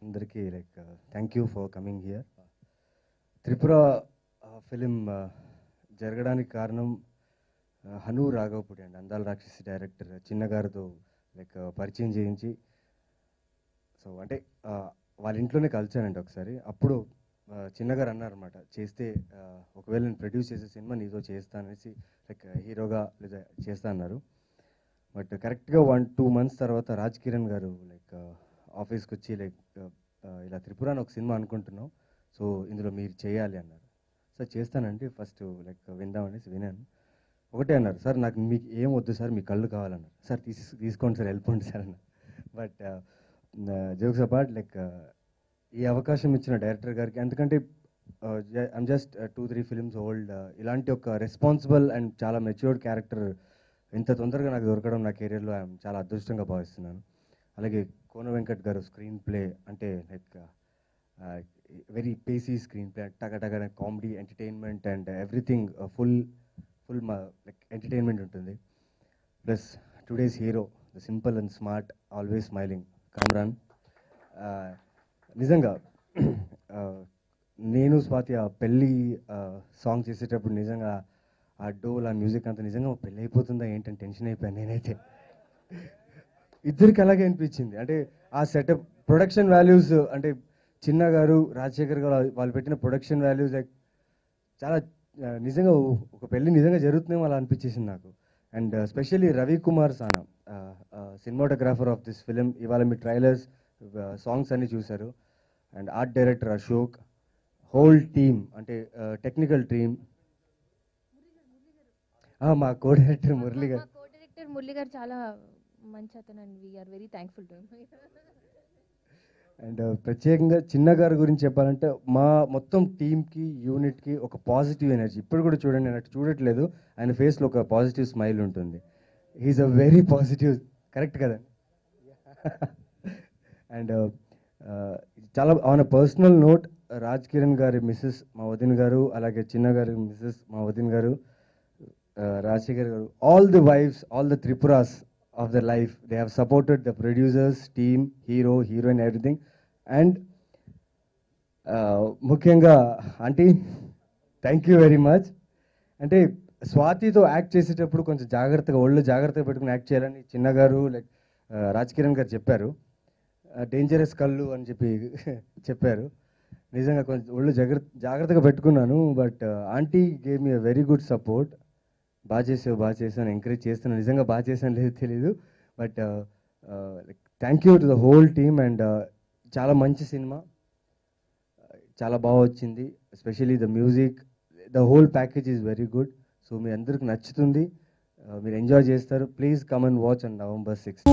అందరికీ thank you for coming here. Tripura film జరగడానికి కారణం హను రాఘవపూడి అండి, అందాల రాక్షసి డైరెక్టర్ చిన్నగారితో పరిచయం చేయించి, సో అంటే వాళ్ళ ఇంట్లోనే కలిసానండి ఒకసారి. అప్పుడు చిన్నగారు అన్నారన్నమాట, చేస్తే ఒకవేళ నేను ప్రొడ్యూస్ చేసే సినిమా నీతో చేస్తాననేసి హీరోగా లేదా చేస్తా అన్నారు. బట్ కరెక్ట్గా 1-2 months తర్వాత రాజ్ కిరణ్ గారు ఆఫీస్కి వచ్చి ఇలా త్రిపుర అని ఒక సినిమా అనుకుంటున్నాం, సో ఇందులో మీరు చేయాలి అన్నారు. సార్ చేస్తానండి, ఫస్ట్ విందామనేసి వినాను. ఒకటే అన్నారు, సార్ నాకు మీకు ఏం వద్దు సార్, మీ కళ్ళు కావాలన్నారు. సార్ తీసుకోండి సార్, వెళ్ళిపోండి సార్ అన్నారు. బట్ జోక్స్ అపార్ట్, ఈ అవకాశం ఇచ్చిన డైరెక్టర్ గారికి, ఎందుకంటే ఐమ్ జస్ట్ 2-3 films ఓల్డ్, ఇలాంటి ఒక రెస్పాన్సిబుల్ అండ్ చాలా మెచ్యూర్డ్ క్యారెక్టర్ ఇంత తొందరగా నాకు దొరకడం నా కెరీర్లో ఐఎమ్ చాలా అదృష్టంగా భావిస్తున్నాను. అలాగే కోన వెంకట్ గారు స్క్రీన్ ప్లే అంటే వెరీ పేసీ స్క్రీన్ ప్లే, టగటగ comedy, entertainment and everything full entertainment ఉంటుంది. Plus today's hero, the simple and smart, always smiling Kamran. నిజంగా నేను స్వాతి ఆ పెళ్ళి సాంగ్ చేసేటప్పుడు నిజంగా ఆ డోల్, ఆ మ్యూజిక్ అంతా నిజంగా పెళ్ళి అయిపోతుందా ఏంటని టెన్షన్ అయిపోయాను నేనైతే. ఇద్దరికి అలాగే అనిపించింది. అంటే ఆ సెటప్, ప్రొడక్షన్ వాల్యూస్, అంటే చిన్న గారు, రాజశేఖర్ గారు వాళ్ళు పెట్టిన ప్రొడక్షన్ వాల్యూస్ చాలా నిజంగా ఒక పెళ్ళి నిజంగా జరుగుతుందేమో అలా అనిపించేసింది నాకు. అండ్ స్పెషల్లీ రవి కుమార్ సానా, సినిమాటోగ్రాఫర్ ఆఫ్ దిస్ ఫిలిం, ఇవాళ మీ ట్రైలర్స్, సాంగ్స్ అన్నీ చూశారు. And art director Ashok, whole team, అంటే టెక్నికల్ టీమ్, మా కో డైరెక్టర్ మురళి గారు చాలా మంచి అతను and we are very thankful to him. And ప్రత్యేకంగా చిన్న గారి గురించి చెప్పాలంటే మా మొత్తం టీమ్కి, యూనిట్కి ఒక పాజిటివ్ ఎనర్జీ. ఇప్పుడు కూడా చూడండి, నేను అటు చూడట్లేదు, ఆయన ఫేస్లో ఒక పాజిటివ్ స్మైల్ ఉంటుంది. He's a very positive, correct కదా. అండ్ చాలా on a personal note, Raj Kiran గారి మిస్సెస్ మా వదిన గారు, అలాగే చిన్న గారి మిస్సెస్ మా వదిన గారు, రాజశేఖర్ గారు, all the wives, all the త్రిపురాస్ of their life, they have supported the producers, team, hero, heroine, everything. And ముఖ్యంగా aunty, thank you very much. అంటే స్వాతితో యాక్ట్ చేసేటప్పుడు కొంచెం జాగ్రత్తగా, ఒళ్ళు జాగ్రత్తగా పెట్టుకుని యాక్ట్ చేయాలని చిన్నగారు రాజ్ కిరణ్ గారు చెప్పారు. డేంజరస్ కళ్ళు అని చెప్పారు. నిజంగా కొంచెం ఒళ్ళు జాగ్రత్తగా పెట్టుకున్నాను. But aunty gave me a very good support. బాగా చేసాను, ఎంకరేజ్ చేస్తున్నాను. నిజంగా బాగా చేశాను లేదు తెలీదు, but thank you to the whole team. And చాలా మంచి సినిమా, చాలా బాగా వచ్చింది. Especially the music, the whole package is very good. So మీ అందరికి నచ్చుతుంది, మీరు ఎంజాయ్ చేస్తారు. Please come and watch on November 6th.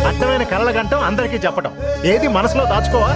అర్థమైన కలల గంటం అందరికీ చెప్పడం, ఏది మనసులో దాచుకోవా.